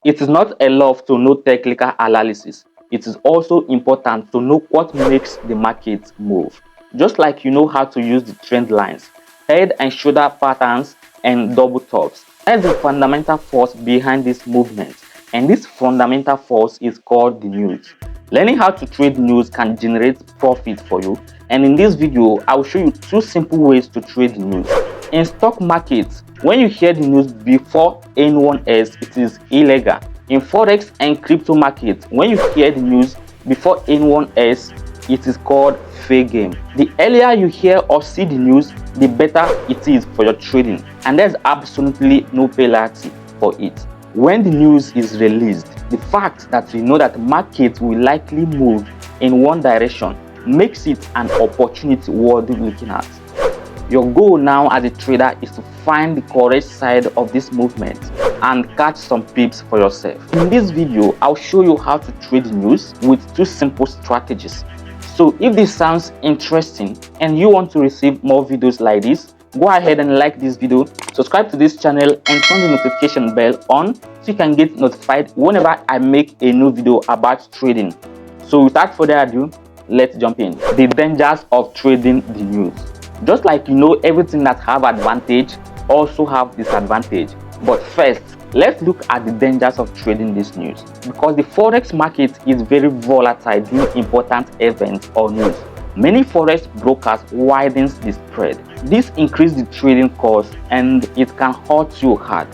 It is not enough to know technical analysis. It is also important to know what makes the market move. Just like you know how to use the trend lines, head and shoulder patterns, and double tops. That's the fundamental force behind this movement. And this fundamental force is called the news. Learning how to trade news can generate profit for you. And in this video, I will show you two simple ways to trade the news. In stock markets, when you hear the news before anyone else, it is illegal. In forex and crypto markets, when you hear the news before anyone else, it is called fair game. The earlier you hear or see the news, the better it is for your trading, and there's absolutely no penalty for it. When the news is released, the fact that you know that the market will likely move in one direction makes it an opportunity worth looking at. Your goal now as a trader is to find the correct side of this movement and catch some pips for yourself. In this video, I'll show you how to trade the news with two simple strategies. So if this sounds interesting and you want to receive more videos like this, go ahead and like this video, subscribe to this channel, and turn the notification bell on so you can get notified whenever I make a new video about trading. So without further ado, let's jump in. The dangers of trading the news. Just like you know, everything that have advantage also have disadvantage. But first, let's look at the dangers of trading this news, because the forex market is very volatile during important events or news. Many forex brokers widens the spread. This increases the trading cost and it can hurt you hard.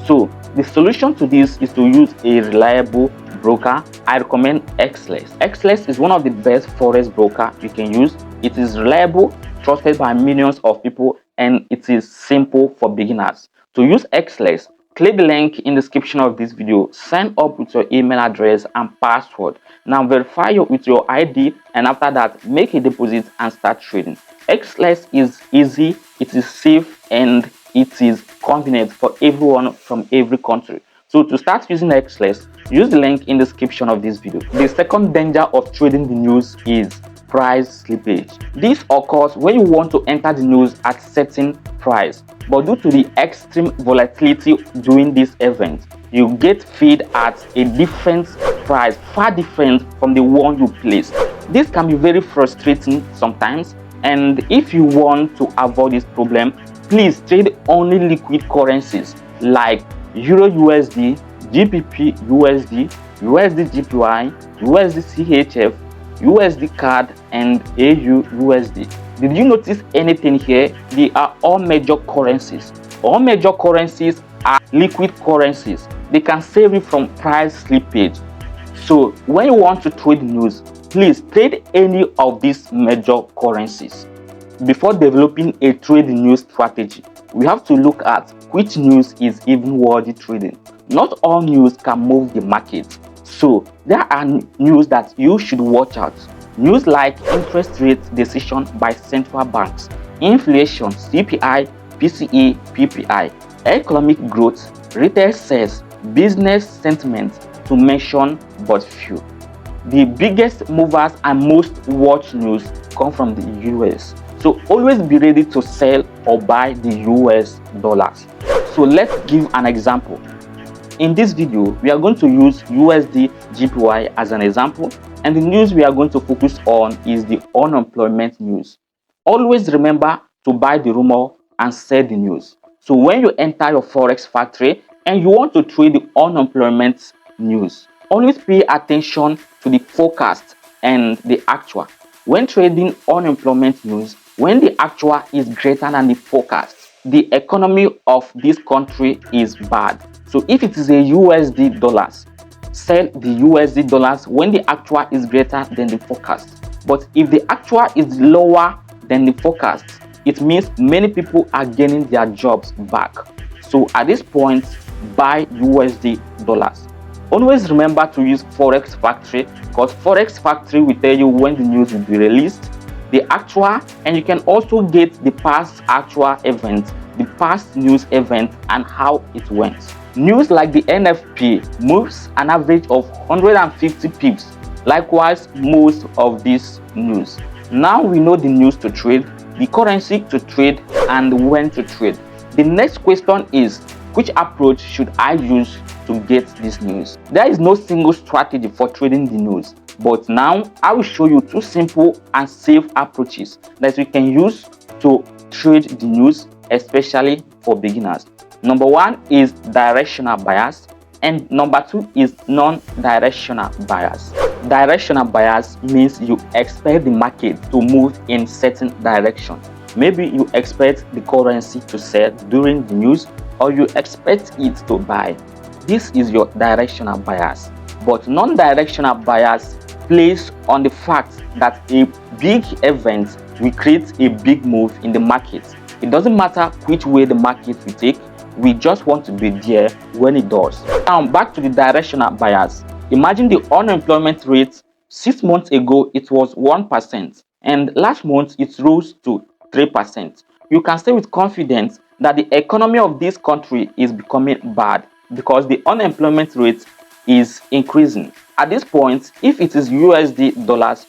So the solution to this is to use a reliable broker. I recommend XLess. XLess is one of the best forex broker you can use. It is reliable, trusted by millions of people, and it is simple for beginners. To use XLess, click the link in the description of this video, sign up with your email address and password. Now verify with your ID, and after that make a deposit and start trading. XLess is easy, it is safe, and it is convenient for everyone from every country. So to start using XLess, use the link in the description of this video. The second danger of trading the news is price slippage. This occurs when you want to enter the news at certain price, but due to the extreme volatility during this event, you get fed at a different price, far different from the one you placed. This can be very frustrating sometimes, and if you want to avoid this problem, please trade only liquid currencies like Euro USD, GBP USD, USD GPY, USD CHF, USD CAD, and AU USD. Did you notice anything here? They are all major currencies. All major currencies are liquid currencies. They can save you from price slippage. So when you want to trade news, please trade any of these major currencies. Before developing a trade news strategy, we have to look at which news is even worthy trading. Not all news can move the market. So there are news that you should watch out. News like interest rate decision by central banks, inflation, CPI, PCE, PPI, economic growth, retail sales, business sentiment, to mention but few. The biggest movers and most watched news come from the US. So always be ready to sell or buy the US dollars. So let's give an example. In this video, we are going to use USD GPY as an example, and the news we are going to focus on is the unemployment news. Always remember to buy the rumor and sell the news. So when you enter your forex factory and you want to trade the unemployment news, always pay attention to the forecast and the actual. When trading unemployment news, when the actual is greater than the forecast, the economy of this country is bad. So if it is a USD dollars, sell the USD dollars when the actual is greater than the forecast. But if the actual is lower than the forecast, it means many people are gaining their jobs back. So at this point, buy USD dollars. Always remember to use Forex Factory, because Forex Factory will tell you when the news will be released, the actual, and you can also get the past actual event, the past news event, and how it went. News like the NFP moves an average of 150 pips. Likewise, most of this news. Now we know the news to trade, the currency to trade, and when to trade. The next question is, Which approach should I use to get this news? There is no single strategy for trading the news, but now I will show you two simple and safe approaches that we can use to trade the news, especially for beginners. Number one is directional bias, and number two is non-directional bias. Directional bias means you expect the market to move in certain direction. Maybe you expect the currency to sell during the news, or you expect it to buy. This is your directional bias. But non-directional bias plays on the fact that a big event will create a big move in the market. It doesn't matter which way the market will take, we just want to be there when it does. Now back to the directional bias. Imagine the unemployment rate 6 months ago it was 1%, and last month it rose to 3%. You can say with confidence that the economy of this country is becoming bad because the unemployment rate is increasing. At this point, if it is USD dollars,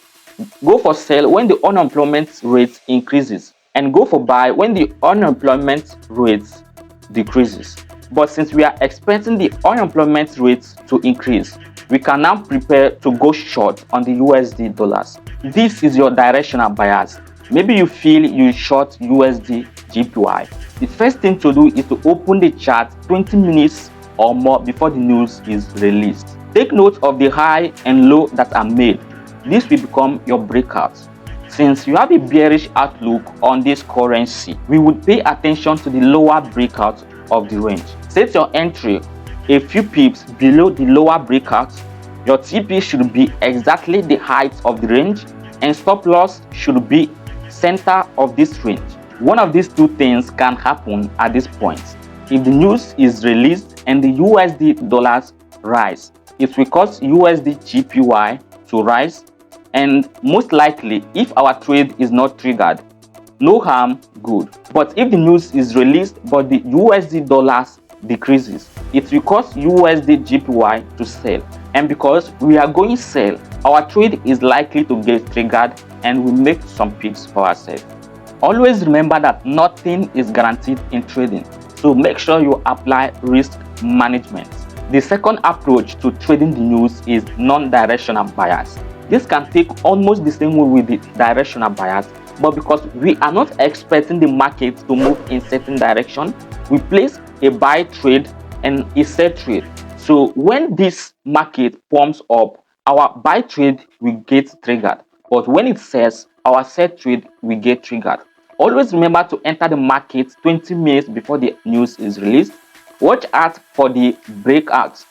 go for sell when the unemployment rate increases, and go for buy when the unemployment rate decreases. But since we are expecting the unemployment rate to increase, we can now prepare to go short on the USD dollars. This is your directional bias. Maybe you feel you short USD GPY. The first thing to do is to open the chart 20 minutes or more before the news is released. Take note of the high and low that are made. This will become your breakout. Since you have a bearish outlook on this currency, we would pay attention to the lower breakout of the range. Set your entry a few pips below the lower breakout. Your TP should be exactly the height of the range, and stop loss should be center of this range. One of these two things can happen at this point. If the news is released and the USD dollars rise, it will cause USD GPY to rise, and most likely if our trade is not triggered, no harm, good. But if the news is released but the USD dollars decreases, it will cause USD GPY to sell, and because we are going sell, our trade is likely to get triggered and we make some pips for ourselves. Always remember that nothing is guaranteed in trading, so make sure you apply risk management. The second approach to trading the news is non-directional bias. This can take almost the same way with the directional bias, but because we are not expecting the market to move in certain direction, we place a buy trade and a sell trade. So when this market pumps up, our buy trade will get triggered, but when it sells, our sell trade will get triggered. Always remember to enter the market 20 minutes before the news is released. Watch out for the breakouts.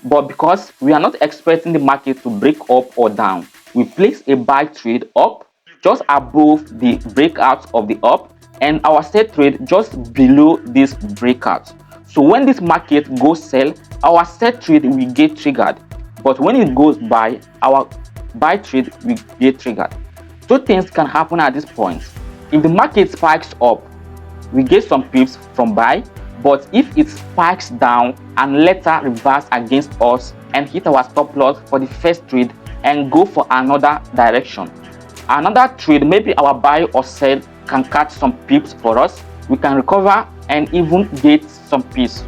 But because we are not expecting the market to break up or down, we place a buy trade up just above the breakout of the up, and our sell trade just below this breakout. So when this market goes sell, our sell trade will get triggered, but when it goes buy, our buy trade will get triggered. Two things can happen at this point. If the market spikes up, we get some pips from buy, but if it spikes down and later reverse against us and hit our stop loss for the first trade and go for another direction, another trade, maybe our buy or sell, can catch some pips for us, we can recover and even get some pips.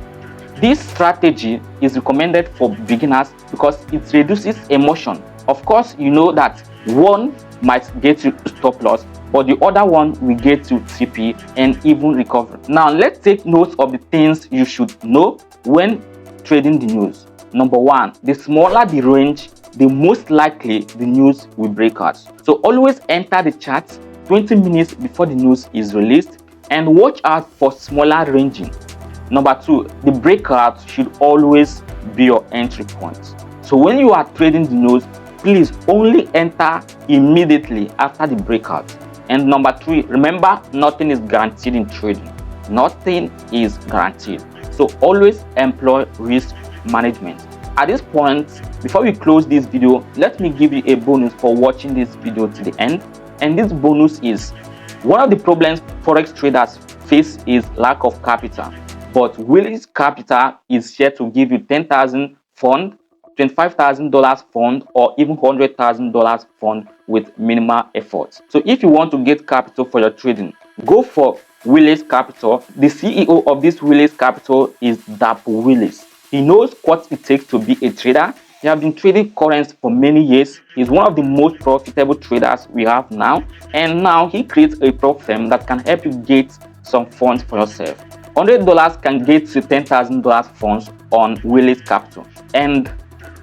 This strategy is recommended for beginners because it reduces emotion. Of course, you know that one might get you stop loss, but the other one will get you TP and even recover. Now let's take note of the things you should know when trading the news. Number one, the smaller the range, the most likely the news will break out. So always enter the chart 20 minutes before the news is released and watch out for smaller ranging. Number two, the breakout should always be your entry point. So when you are trading the news, please only enter immediately after the breakout. And number three, remember, nothing is guaranteed in trading. Nothing is guaranteed. So always employ risk management. At this point, before we close this video, let me give you a bonus for watching this video to the end. And this bonus is, one of the problems forex traders face is lack of capital. But Willie's Capital is here to give you 10,000 fund, $25,000 fund, or even $100,000 fund with minimal effort. So if you want to get capital for your trading, go for Willis Capital. The CEO of this Willis Capital is Dapo Willis. He knows what it takes to be a trader. He has been trading currency for many years. He's one of the most profitable traders we have now. And now he creates a prop firm that can help you get some funds for yourself. $100 can get to $10,000 funds on Willis Capital. And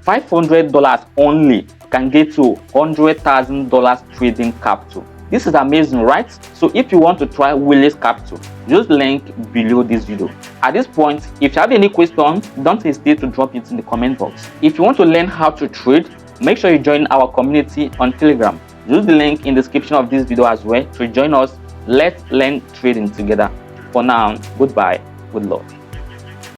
$500 only can get to $100,000 trading capital. This is amazing, right? So if you want to try Willis Capital, just link below this video. At this point, if you have any questions, don't hesitate to drop it in the comment box. If you want to learn how to trade, make sure you join our community on Telegram. Use the link in the description of this video as well to join us. Let's learn trading together. For now, goodbye, good luck.